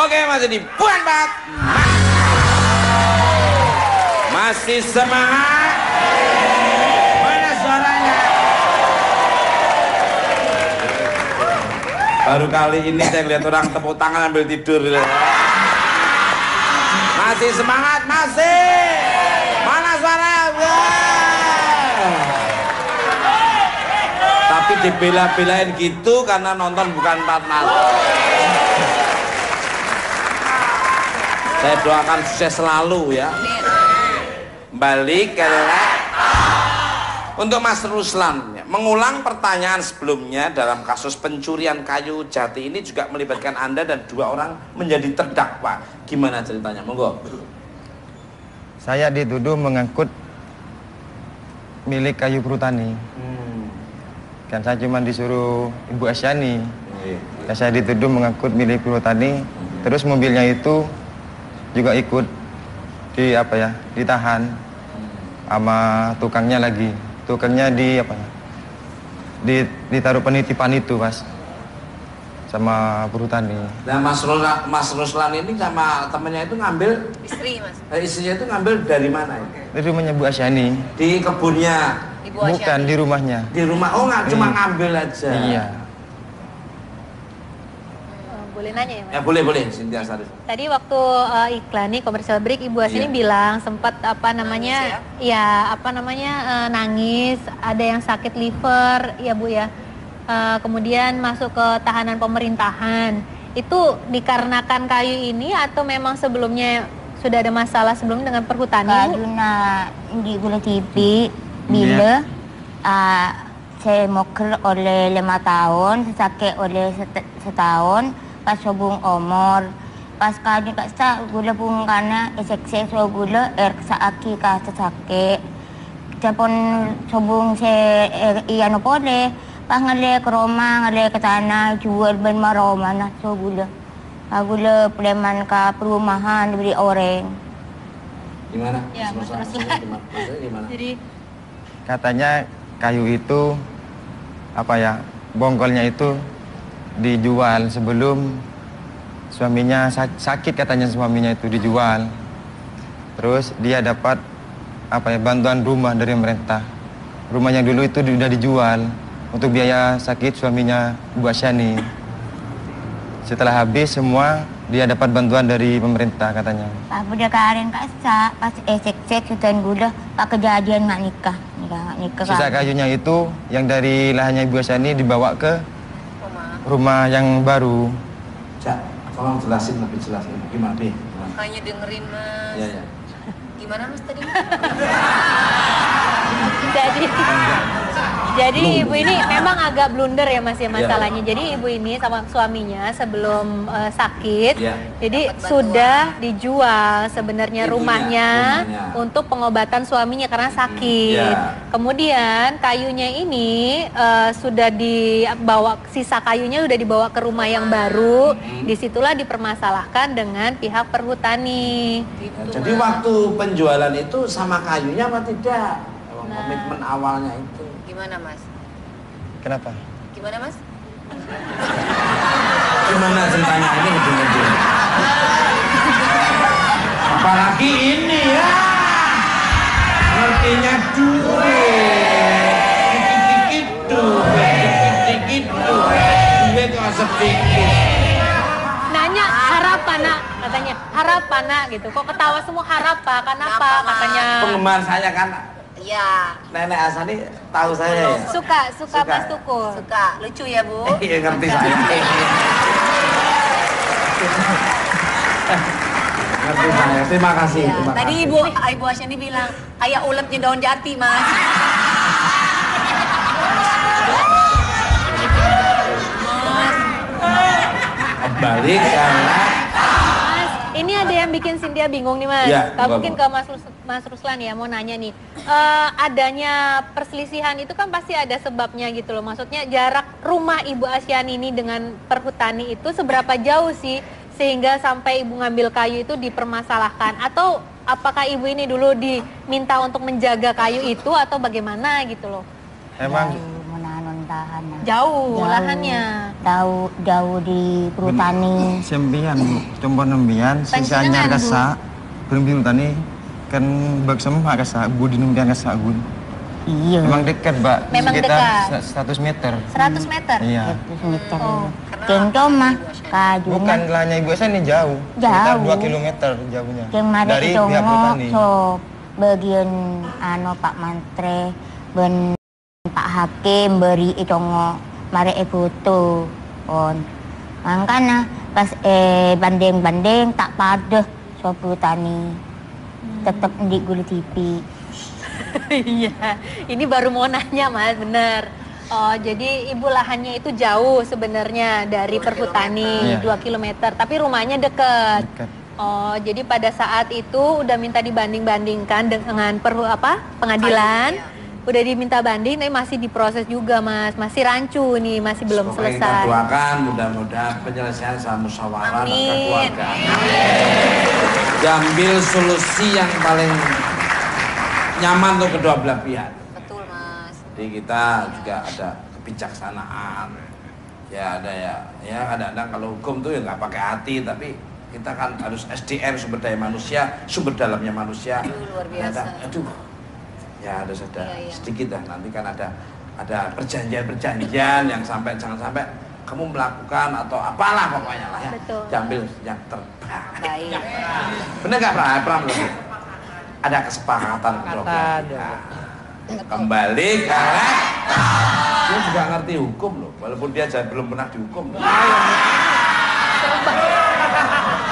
Oke, masih di Buan Bat. Masih semangat? Mana suaranya? Baru kali ini saya lihat orang tepuk tangan ambil tidur. Masih semangat? Masih. Mana suaranya? Tapi dibela-belain gitu karena nonton bukan partner. Saya doakan sukses selalu ya. Balik ke untuk Mas Ruslan ya. Mengulang pertanyaan sebelumnya dalam kasus pencurian kayu jati ini juga melibatkan Anda dan 2 orang menjadi terdakwa. Gimana ceritanya? Monggo. Saya dituduh mengangkut milik kayu perhutani. Kan saya cuma disuruh Ibu Asyani. Dan saya dituduh mengangkut milik perhutani. Terus mobilnya itu juga ikut ditahan sama tukangnya lagi. Tukangnya ditaruh penitipan itu, Mas, sama perhutani. Nah, Mas Ruslan ini sama temennya itu ngambil istri, Mas. Istrinya itu ngambil dari mana? Di rumahnya Bu Asyani. Di kebunnya? Ibu Asyani. Bukan, di rumahnya. Di rumah. Oh, nggak cuma ngambil aja. Iya. Boleh nanya ya, Mas? Ya boleh Cynthia Sarif. Tadi waktu iklan nih commercial break Ibu Asyani bilang sempat nangis, ada yang sakit liver ya Bu ya. Kemudian masuk ke tahanan pemerintahan. Itu dikarenakan kayu ini atau memang sebelumnya sudah ada masalah sebelum dengan perhutani? Karena di Gula TV bila saya moker oleh 5 tahun, sakit oleh setahun. Pas sobung umur, pas kali kat sa gula pun kana esek so gula sa aki ka sakit. Japon sobung se iano pole, pas ngale ke Roma, ngale ke tanah jual ben maroma na so gula. Gula preman ka perumahan diberi orang. Gimana? Ya, Mas Ruslan. Gimana? Jadi Katanya kayu itu bongkolnya itu dijual sebelum suaminya sakit, katanya suaminya itu dijual. Terus dia dapat bantuan rumah dari pemerintah. Rumahnya dulu itu sudah dijual untuk biaya sakit suaminya Bu Asyani. Setelah habis semua dia dapat bantuan dari pemerintah katanya. Pas budak karen kat sa, pas esek hutan gula, pak kejadian mak nikah. Sisa kayunya itu yang dari lahannya Ibu Asyani dibawa ke rumah yang baru. Cak, tolong jelasin lebih jelas gimana nih? makanya dengerin, Mas. Iya. Gimana, Mas, tadi? Jadi ibu ini memang agak blunder ya, Mas, ya masalahnya. Jadi ibu ini sama suaminya sebelum sakit, jadi sudah dijual sebenarnya rumahnya untuk pengobatan suaminya karena sakit. Kemudian kayunya ini sudah dibawa, sisa kayunya sudah dibawa ke rumah yang baru. Disitulah dipermasalahkan dengan pihak perhutani. Jadi waktu penjualan itu sama kayunya apa tidak? Komitmen awalnya itu. Gimana, Mas? Kenapa? Gimana, Mas? Gimana ceritanya ini ujung-ujung? Apalagi ini ya, ngertinya duit, dikit duit kok sedikit. Nanya harapan nak, katanya harapan nak gitu. Kok ketawa semua harapan? Kenapa? Katanya. Penggemar saya kan. Iya. Nenek Asani tahu saya ya. Suka Mas Tukul. Suka. Lucu ya, Bu? Iya, ngerti saya. Ngerti saya. Terima kasih. Ya, Terima tadi kasih. Ibu Asyani bilang kayak ulepnya daun jati, Mas. Balik karena Ini ada yang bikin Cynthia bingung nih, Mas. Ya, Mungkin ke Mas Ruslan ya, mau nanya nih. Adanya perselisihan itu kan pasti ada sebabnya gitu loh. Maksudnya jarak rumah Ibu Asyani ini dengan perhutani itu seberapa jauh sih sehingga sampai Ibu ngambil kayu itu dipermasalahkan? Atau apakah Ibu ini dulu diminta untuk menjaga kayu itu atau bagaimana gitu loh? Emang menanon tahanan. Jauh lahannya. Jauh di perhutani. Sembian, coba nembian, sisanya Pancingan, Bu. kasa, belum tani kan bak semua kasa, budi nembian kasa gun. Iya. Memang dekat, Mbak. Memang Sekitar dekat. 100 meter. 100 meter? Iya. 100 meter. Oh. Keng mah kajuna. Bukan lahnya ibu saya ini jauh. Sekitar Jauh. 2 kilometer jauhnya. Keng mari Dari itu pihak petani. so bagian Pak Mantre ben Pak Hakim beri itu mari foto on. Makanya pas banding tak pada so perhutani. Tetap di Gula TV. Iya, ini baru mau nanya Mas, bener. Oh, jadi ibu lahannya itu jauh sebenarnya dari perhutani, Iya. 2 km, tapi rumahnya dekat. Dekat. Oh, jadi pada saat itu udah minta dibanding-bandingkan dengan pengadilan. Udah diminta banding, tapi masih diproses juga Mas, masih rancu nih, masih belum Pokoknya kita selesai. doakan mudah-mudahan penyelesaian sama musyawarah dan Amin. keluarga. Diambil solusi yang paling nyaman untuk kedua belah pihak. Betul, Mas. Jadi kita juga ada kebijaksanaan. Ya ada ya kadang-kadang kalau hukum tuh ya nggak pakai hati, tapi kita kan harus SDM, sumber daya manusia, sumber dalamnya manusia. Luar biasa. Ya ada Iya. sedikit lah. Nanti kan ada perjanjian yang jangan sampai kamu melakukan atau apalah pokoknya lah ya. Betul. Diambil yang terbaik. Baik. Bener nggak Pram? Ada kesepakatan kedua pihak. Kembali ke dia juga ngerti hukum loh, walaupun dia belum pernah dihukum loh.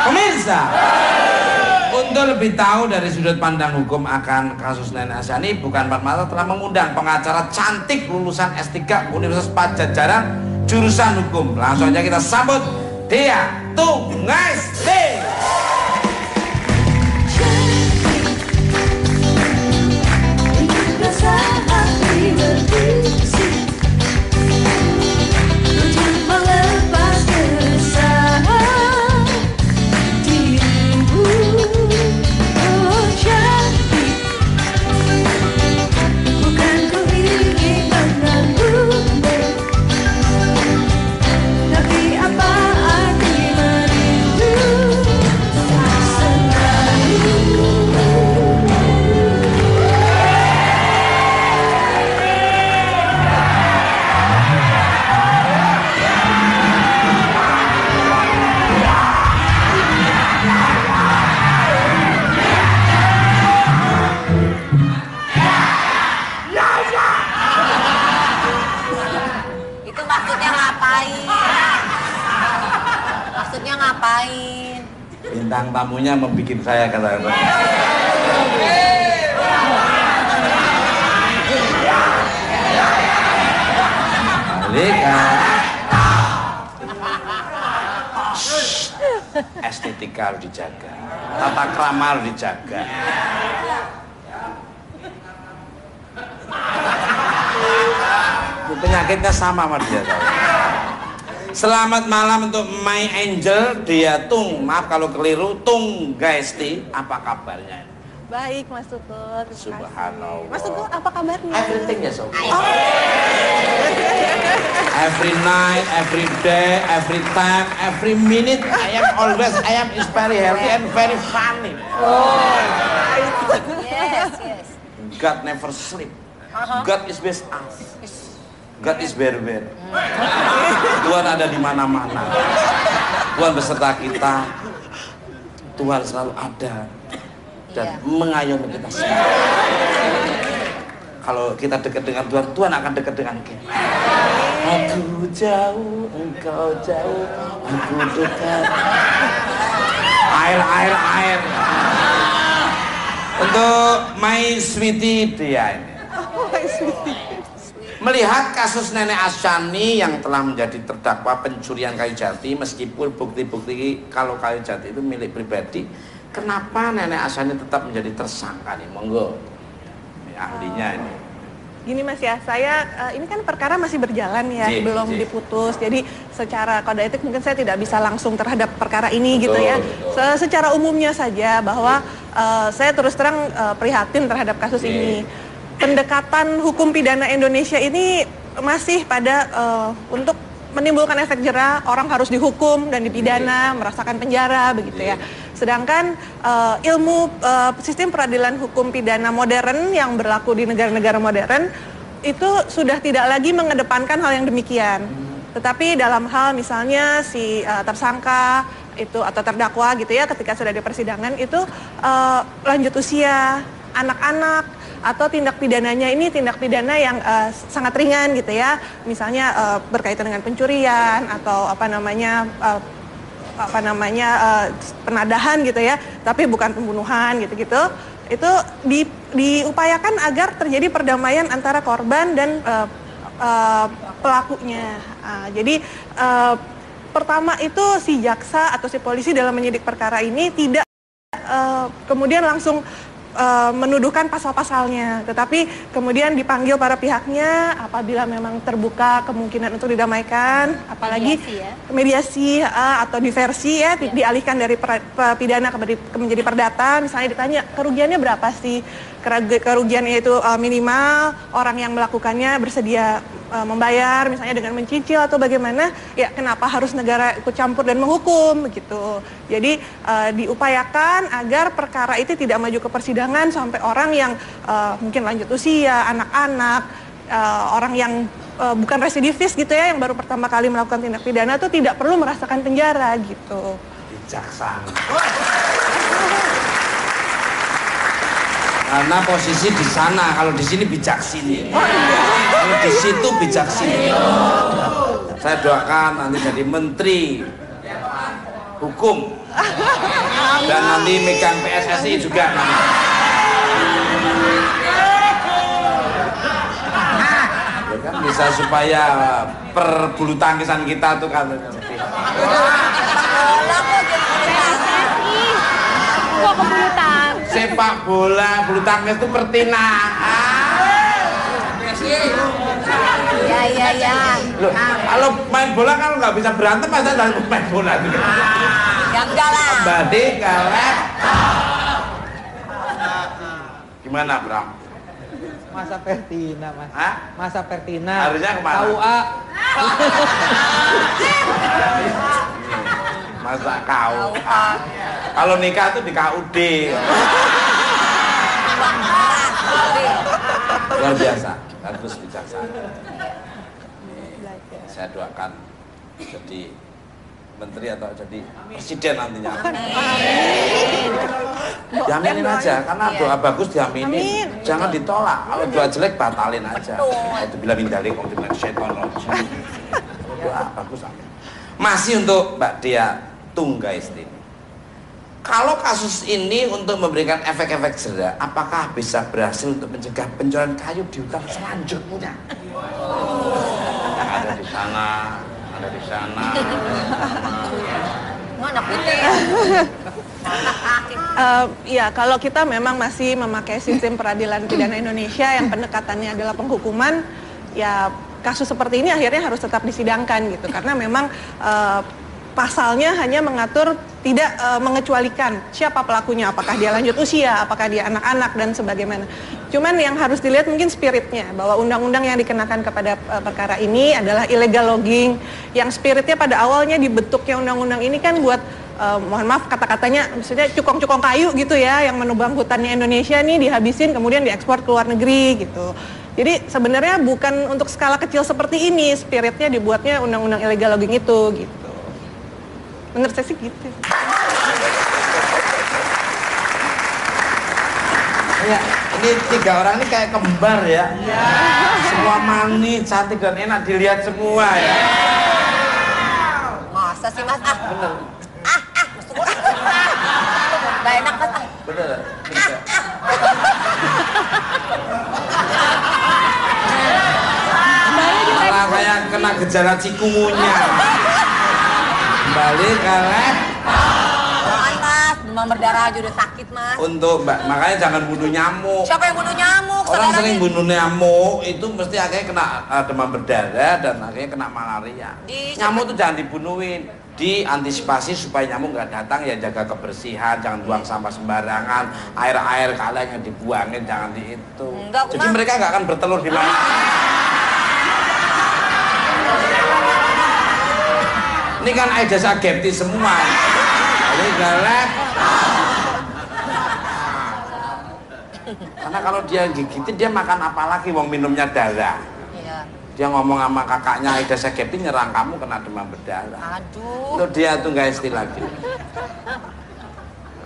Pemirsa, untuk lebih tahu dari sudut pandang hukum akan kasus Nenek Asyani, Bukan Empat Mata telah mengundang pengacara cantik lulusan S3 Universitas Padjadjaran jurusan hukum. Langsung aja kita sambut Dea Tungaisti. Itu maksudnya ngapain? Maksudnya ngapain? Bintang tamunya membuat saya kata-kata. Balik. Estetika harus dijaga, tata krama harus dijaga. Penyakitnya sama sama dia. Selamat malam untuk My Angel Dea Tung, maaf kalau keliru, Tungaisti. Apa kabarnya? Baik, Mas Tutut. Subhanallah. Mas Tutut, apa kabarnya? Everything is okay. Every night, every day, every time, every minute, I am is very healthy and very funny. Yes. God never sleep. God is with us. God is where. Tuhan ada di mana-mana. Tuhan beserta kita. Tuhan selalu ada dan mengayomi kita semua. Kalau kita dekat dengan Tuhan, Tuhan akan dekat dengan kita. Aku jauh, engkau jauh, aku dekat. Air. Untuk My Sweetie dia ini. Melihat kasus Nenek Asyani yang telah menjadi terdakwa pencurian kayu jati, meskipun bukti-bukti kalau kayu jati itu milik pribadi, kenapa Nenek Asyani tetap menjadi tersangka nih? Monggo, ini ahlinya ini. Gini Mas ya, saya ini kan perkara masih berjalan ya, belum diputus. Jadi secara kode etik mungkin saya tidak bisa langsung terhadap perkara ini gitu ya. Secara umumnya saja bahwa saya terus terang prihatin terhadap kasus ini. Pendekatan hukum pidana Indonesia ini masih pada untuk menimbulkan efek jera, orang harus dihukum dan dipidana, merasakan penjara begitu ya. Sedangkan ilmu sistem peradilan hukum pidana modern yang berlaku di negara-negara modern itu sudah tidak lagi mengedepankan hal yang demikian. Tetapi dalam hal misalnya si tersangka itu atau terdakwa gitu ya, ketika sudah di persidangan itu lanjut usia, anak-anak, atau tindak pidananya ini tindak pidana yang sangat ringan gitu ya, misalnya berkaitan dengan pencurian atau penadahan gitu ya, tapi bukan pembunuhan gitu-gitu. Itu diupayakan agar terjadi perdamaian antara korban dan pelakunya. Jadi pertama itu si jaksa atau si polisi dalam menyidik perkara ini tidak kemudian langsung menuduhkan pasal-pasalnya, tetapi kemudian dipanggil para pihaknya apabila memang terbuka kemungkinan untuk didamaikan, apalagi mediasi atau diversi ya, dialihkan dari pidana menjadi perdata. Misalnya ditanya kerugiannya berapa sih, kerugiannya itu minimal, orang yang melakukannya bersedia membayar misalnya dengan mencicil atau bagaimana, ya kenapa harus negara ikut campur dan menghukum begitu. Jadi diupayakan agar perkara itu tidak maju ke persidangan sampai orang yang mungkin lanjut usia, anak-anak, orang yang bukan residivis gitu ya, yang baru pertama kali melakukan tindak pidana itu tidak perlu merasakan penjara gitu. Bijaksana. Karena posisi di sana, kalau di sini bijaksini. Kalau di situ bijaksini. Saya doakan nanti jadi menteri hukum dan nanti megang PSSI juga. Ya kan bisa supaya perbulu tangkisan kita tuh kan lebih. Kok ke bulu tangkis? Sepak bola, bulu tangkis itu pertina. Ya. Loh, kalau main bola kan nggak bisa berantem, masa dalam main bola gitu. Ya enggak lah. Badi kalah. Gimana, Bram? Masa Pertina, Mas. Hah? Masa Pertina. Harusnya kemana? KUA. Masa kau? Kalau nikah tuh di KUD. Luar biasa, bagus, bijaksana. Saya doakan jadi menteri atau jadi presiden nantinya. Diaminin aja, karena doa bagus diaminin, jangan ditolak. Kalau doa jelek batalin aja. Itu bila mindalik om dibilang setan. Doa bagus aja. Masih untuk Mbak Dia Tunggaisti. Kalau kasus ini untuk memberikan efek-efek jera, apakah bisa berhasil untuk mencegah pencurian kayu di hutan selanjutnya? Ada di sana, ada di sana. Mana putih? Ya, kalau kita memang masih memakai sistem peradilan pidana Indonesia yang pendekatannya adalah penghukuman, ya kasus seperti ini akhirnya harus tetap disidangkan gitu, karena memang pasalnya hanya mengatur tidak mengecualikan siapa pelakunya, apakah dia lanjut usia, apakah dia anak-anak dan sebagaimana. Cuman yang harus dilihat mungkin spiritnya, bahwa undang-undang yang dikenakan kepada perkara ini adalah illegal logging, yang spiritnya pada awalnya dibentuknya undang-undang ini kan buat mohon maaf kata-katanya, maksudnya cukong-cukong kayu gitu ya, yang menebang hutannya Indonesia nih dihabisin kemudian diekspor ke luar negeri gitu. Jadi sebenarnya bukan untuk skala kecil seperti ini, spiritnya dibuatnya undang-undang illegal logging itu gitu. Menurut saya sih gitu. Ya, ini tiga orang ini kayak kembar ya. Semua manis, cantik dan enak dilihat semua ya. Masa sih Mas? Bener. Gak enak Mas. Bener. Malah kayak kena gejala cikungunya. Balik kalah. Jangan Mas, demam berdarah aja udah sakit Mas. Untuk makanya jangan bunuh nyamuk. Siapa yang bunuh nyamuk? Orang Saudaranya? sering bunuh nyamuk itu mesti akhirnya kena demam berdarah dan akhirnya kena malaria. Nyamuk itu jangan dibunuhin, diantisipasi supaya nyamuk nggak datang, ya jaga kebersihan, jangan buang sampah sembarangan, air kalian yang dibuangin jangan di itu. Enggak, jadi mereka nggak akan bertelur di mana. Ini kan Aida Sagepti semua. Jadi galak. Karena kalau dia gigitin dia makan apa lagi, wong minumnya darah. Iya. Dia ngomong sama kakaknya Aida Sagepti nyerang kamu kena demam berdarah. Aduh. Itu dia tuh nggak istilah gitu.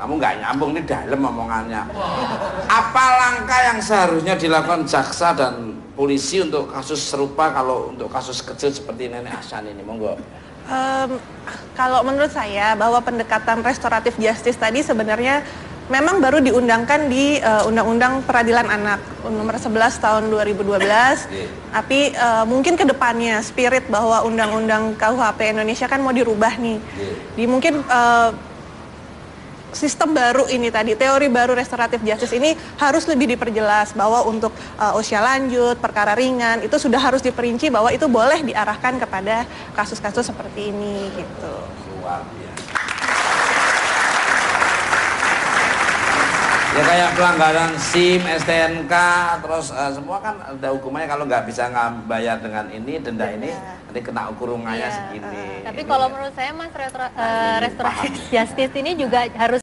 Kamu nggak nyambung nih dalam omongannya. Apa langkah yang seharusnya dilakukan jaksa dan polisi untuk kasus serupa kalau untuk kasus kecil seperti Nenek Hasan ini? Monggo. Kalau menurut saya bahwa pendekatan restoratif justice tadi sebenarnya memang baru diundangkan di Undang-Undang Peradilan Anak nomor 11 tahun 2012. Tapi mungkin ke depannya spirit bahwa Undang-Undang KUHP Indonesia kan mau dirubah nih. Di mungkin sistem baru ini tadi, teori baru restoratif justice ini harus lebih diperjelas bahwa untuk usia lanjut, perkara ringan itu sudah harus diperinci bahwa itu boleh diarahkan kepada kasus-kasus seperti ini gitu. Luar biasa. Ya kayak pelanggaran SIM, STNK, terus semua kan ada hukumannya kalau nggak bisa bayar dengan ini, denda ini, nanti kena kurungannya segini. Tapi kalau menurut saya Mas restoratif justice ini juga harus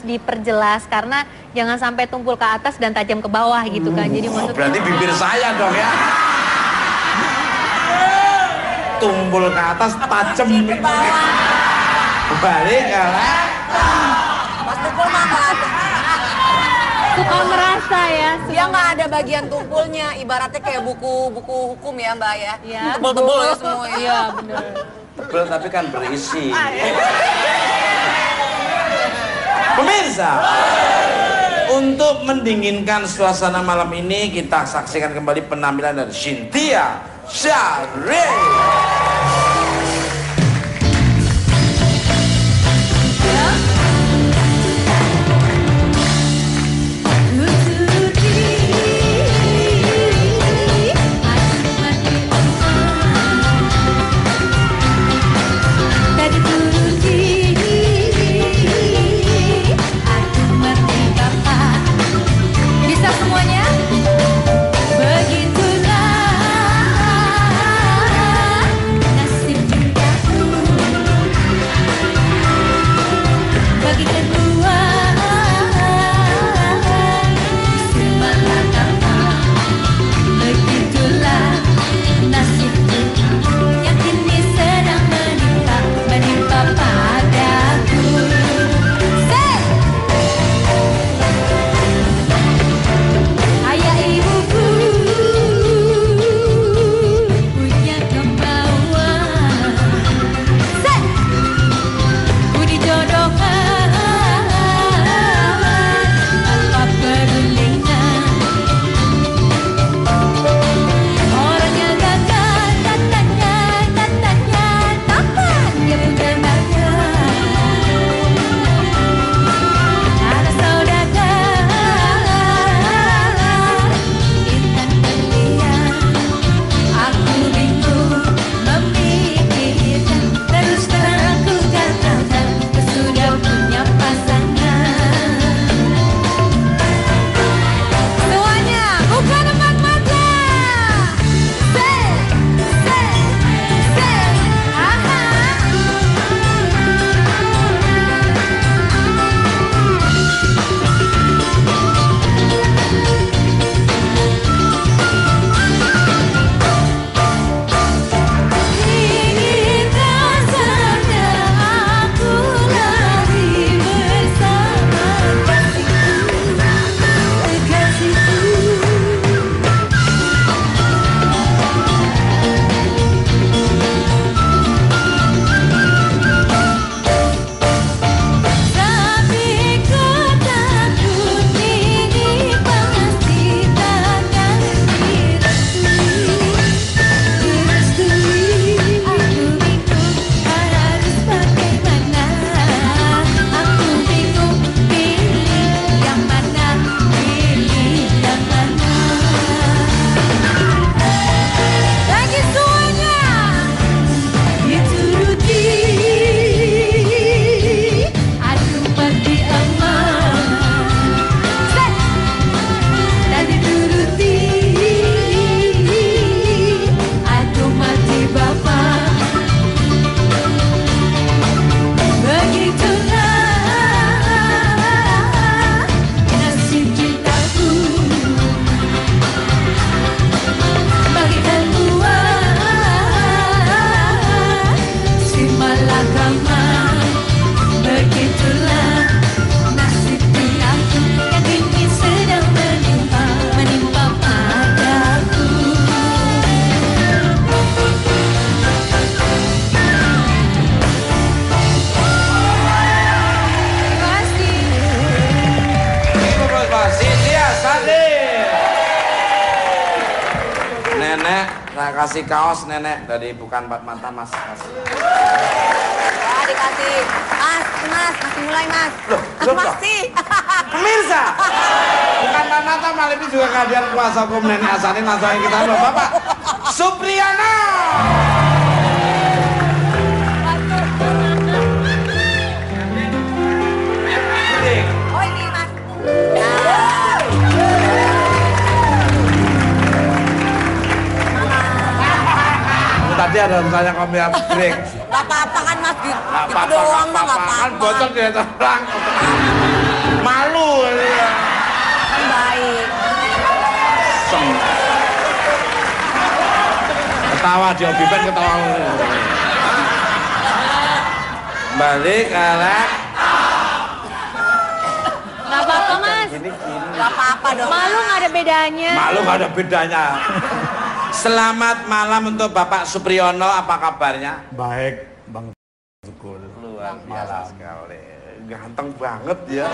diperjelas karena jangan sampai tumpul ke atas dan tajam ke bawah gitu kan. Jadi maksudnya berarti bibir saya dong ya. Tumpul ke atas, tajam ke bawah. Balik kalah. Mas tumpul mah suka merasa ya. dia nggak ada bagian tumpulnya, ibaratnya kayak buku hukum ya Mbak ya. Iya. Tebel-tebel ya semua. Iya benar. Tebel tapi kan berisi. Pemirsa, untuk mendinginkan suasana malam ini kita saksikan kembali penampilan dari Cynthia Syarif. Bisa semuanya? Begitulah Saya kasih kaos nenek dari Bukan Empat Mata, Mas. Kasih. Ya, dikasih. Mas, masih mulai, Mas. Loh, masih. Pemirsa, Bukan Empat Mata malam ini juga kehadiran kuasa hukum Nenek Asani. Langsung kita loh, Bapak Supriyono. Oh, ini, Mas. Tadi ada misalnya kami break. Gak apa-apa kan, Mas. Gitu Apa-apa, doang mah, gak kan apa-apa. bocor dia terang. Malu ya. Kan baik. Ketawa di Obi Ben ketawa. Balik Alek. Nggak apa-apa Mas. Gak apa-apa dong. Malu nggak ada bedanya. Malu gak ada bedanya. Selamat malam untuk Bapak Supriyono, apa kabarnya? Baik, Bang Tukul. Luar biasa sekali. Ganteng banget ya.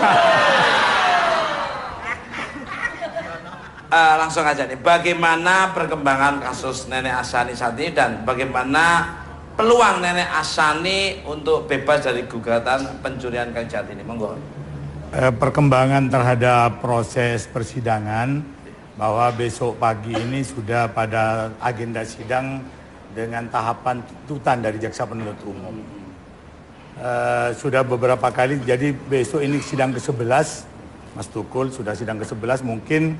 Langsung aja nih, bagaimana perkembangan kasus Nenek Asani saat ini dan bagaimana peluang Nenek Asani untuk bebas dari gugatan pencurian kayu jati ini? Monggo. Perkembangan terhadap proses persidangan bahwa besok pagi ini sudah pada agenda sidang dengan tahapan tuntutan dari jaksa penuntut umum. Sudah beberapa kali, jadi besok ini sidang ke-11, Mas Tukul, sudah sidang ke-11, mungkin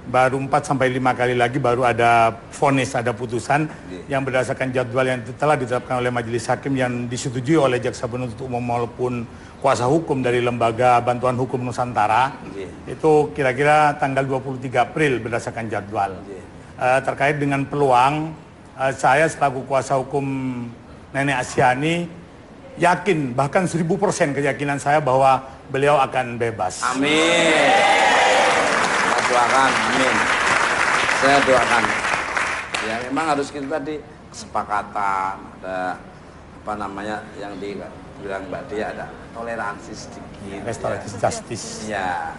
baru 4-5 kali lagi baru ada vonis, ada putusan yang berdasarkan jadwal yang telah ditetapkan oleh majelis hakim yang disetujui oleh jaksa penuntut umum maupun kuasa hukum dari Lembaga Bantuan Hukum Nusantara. Itu kira-kira tanggal 23 April berdasarkan jadwal. Terkait dengan peluang, saya selaku kuasa hukum Nenek Asyani yakin, bahkan 1000% keyakinan saya bahwa beliau akan bebas. Amin. Saya doakan, amin. Saya doakan. Ya memang harus kita tadi kesepakatan, ada apa namanya yang dibilang Mbak Dia, ada toleransi sedikit. Restoratif justice. Ya.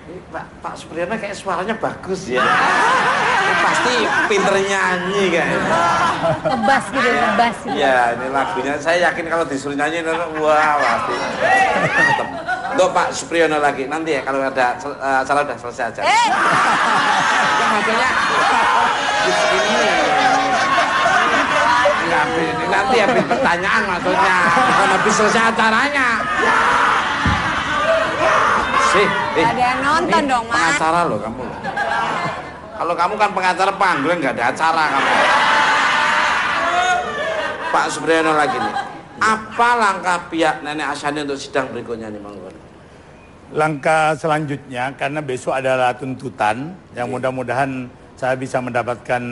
Ini Pak Supriyono kayak suaranya bagus ya. Ini pasti pinter nyanyi kayaknya. Ngebas gitu, ngebas gitu. Ya ini lagunya saya yakin kalau disuruh nyanyi wah pasti. Untuk Pak Supriyono lagi nanti ya kalau ada acara udah selesai aja. Ya maksudnya ini nanti habis pertanyaan maksudnya bukan habis selesai acaranya. Ada yang nonton dong, Mas. Pengacara loh kamu. Kalau kamu kan pengacara panggilan nggak ada acara kamu. Pak Supriyono lagi nih. Apa langkah pihak Nenek Asyani untuk sidang berikutnya nih, Monggo? Langkah selanjutnya, karena besok adalah tuntutan, yang mudah-mudahan saya bisa mendapatkan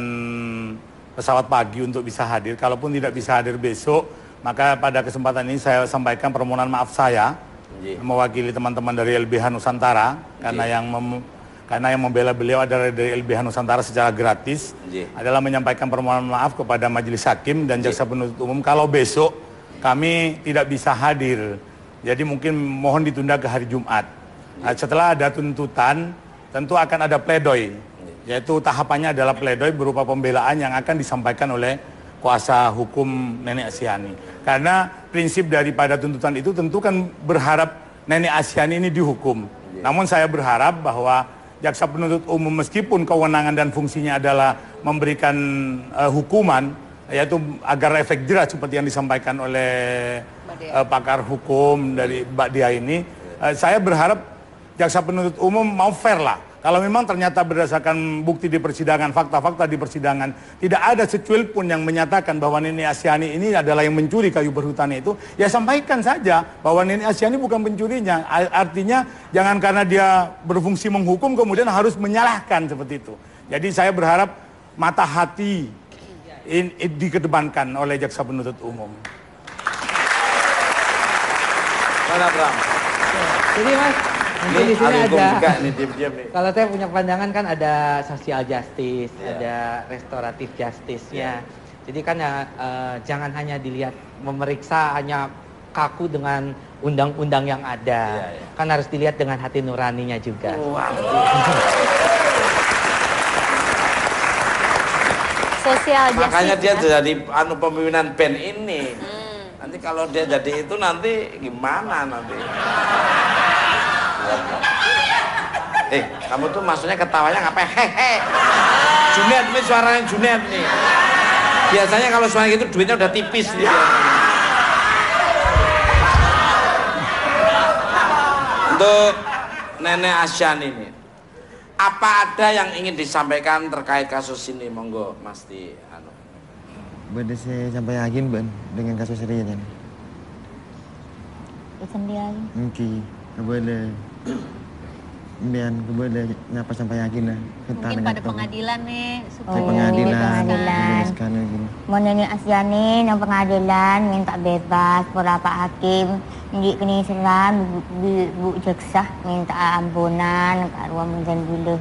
pesawat pagi untuk bisa hadir. Kalaupun tidak bisa hadir besok, maka pada kesempatan ini saya sampaikan permohonan maaf saya mewakili teman-teman dari LBH Nusantara karena yang membela beliau adalah dari LBH Nusantara secara gratis adalah menyampaikan permohonan maaf kepada majelis hakim dan jaksa penuntut umum kalau besok kami tidak bisa hadir. Jadi mungkin mohon ditunda ke hari Jumat. Nah, setelah ada tuntutan tentu akan ada pledoi, yaitu tahapannya adalah pledoi berupa pembelaan yang akan disampaikan oleh kuasa hukum Nenek Asyani. Karena prinsip daripada tuntutan itu tentu kan berharap Nenek Asyani ini dihukum. Namun saya berharap bahwa jaksa penuntut umum meskipun kewenangan dan fungsinya adalah memberikan hukuman, yaitu agar efek jerat seperti yang disampaikan oleh pakar hukum dari Mbak Dia ini, saya berharap jaksa penuntut umum mau fair lah. Kalau memang ternyata berdasarkan bukti di persidangan, fakta-fakta di persidangan, tidak ada secuil pun yang menyatakan bahwa Nenek Asyani ini adalah yang mencuri kayu berhutannya itu, ya sampaikan saja bahwa Nenek Asyani bukan pencurinya. Artinya jangan karena dia berfungsi menghukum kemudian harus menyalahkan seperti itu. Jadi saya berharap mata hati dikedepankan oleh jaksa penuntut umum. Mana Bram? Jadi Mas, mungkin di sini Alikum ada, juga nih diam-diam nih. kalau saya punya pandangan kan ada social justice, ada restoratif justice-nya. Jadi kan ya jangan hanya dilihat memeriksa hanya kaku dengan undang-undang yang ada. Kan harus dilihat dengan hati nuraninya juga. Sosial justice. Makanya dia ya. jadi pemimpinan band ini. Nanti kalau dia jadi itu nanti gimana nanti? Kamu tuh maksudnya ketawanya ngapain? Hehe. Junet nih, suaranya Junet nih. Biasanya kalau suara gitu duitnya udah tipis dia. Untuk Nenek Asyan ini, apa ada yang ingin disampaikan terkait kasus ini? Monggo, Mas Di. Boleh saya sampai yakin ban dengan kasus ini kan? Sendiri. Mungkin boleh. Kemudian boleh nyapa sampai yakin lah. Mungkin pada pengadilan nih. Supaya pengadilan. Mau Nenek Asyani yang pengadilan minta bebas, para Pak Hakim, di Kenisran, Bu Jaksa minta ampunan, Kak Ruang menjan dulu.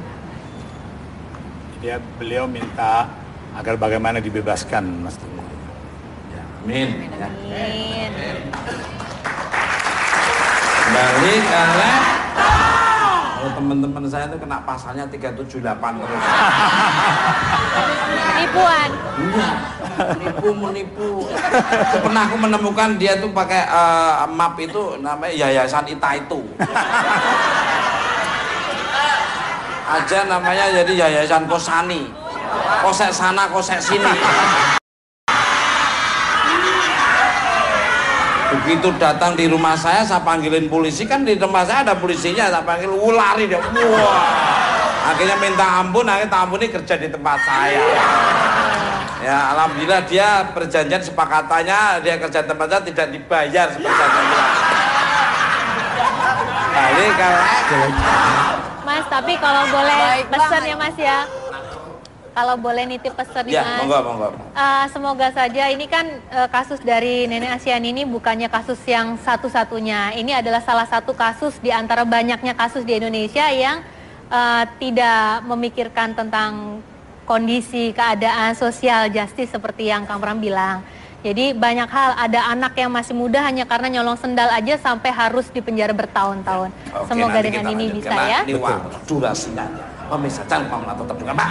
Dia beliau minta agar bagaimana dibebaskan, Mas Tunggu. Ya, amin. Amin. Kembali kalian. Kalau teman-teman saya itu kena pasalnya 378 terus. Penipuan. Iya, menipu. Pernah aku menemukan dia tuh pakai map itu namanya Yayasan Ita itu. Aja namanya jadi Yayasan Kosani. Kosek sana, kosek sini. Begitu datang di rumah saya panggilin polisi, kan di tempat saya ada polisinya, saya panggil, lari dia, wah. Akhirnya minta ampun, akhirnya tak ampuni kerja di tempat saya. Ya, alhamdulillah dia perjanjian sepakatannya, dia kerja di tempat saya tidak dibayar seperti saya bilang. Balik kalau Mas, tapi kalau boleh pesan ya Mas ya. Kalau boleh nitip pesan ya, Mas. monggo. Semoga saja ini kan kasus dari Nenek Asyan ini bukannya kasus yang satu-satunya. Ini adalah salah satu kasus di antara banyaknya kasus di Indonesia yang tidak memikirkan tentang kondisi keadaan sosial justice seperti yang Kang Pram bilang. Jadi banyak hal, ada anak yang masih muda hanya karena nyolong sendal aja sampai harus dipenjara bertahun-tahun. Semoga dengan ini bisa ya. Ini waktu durasinya. Pemirsa jangan lupa menonton tetap dengan Pak.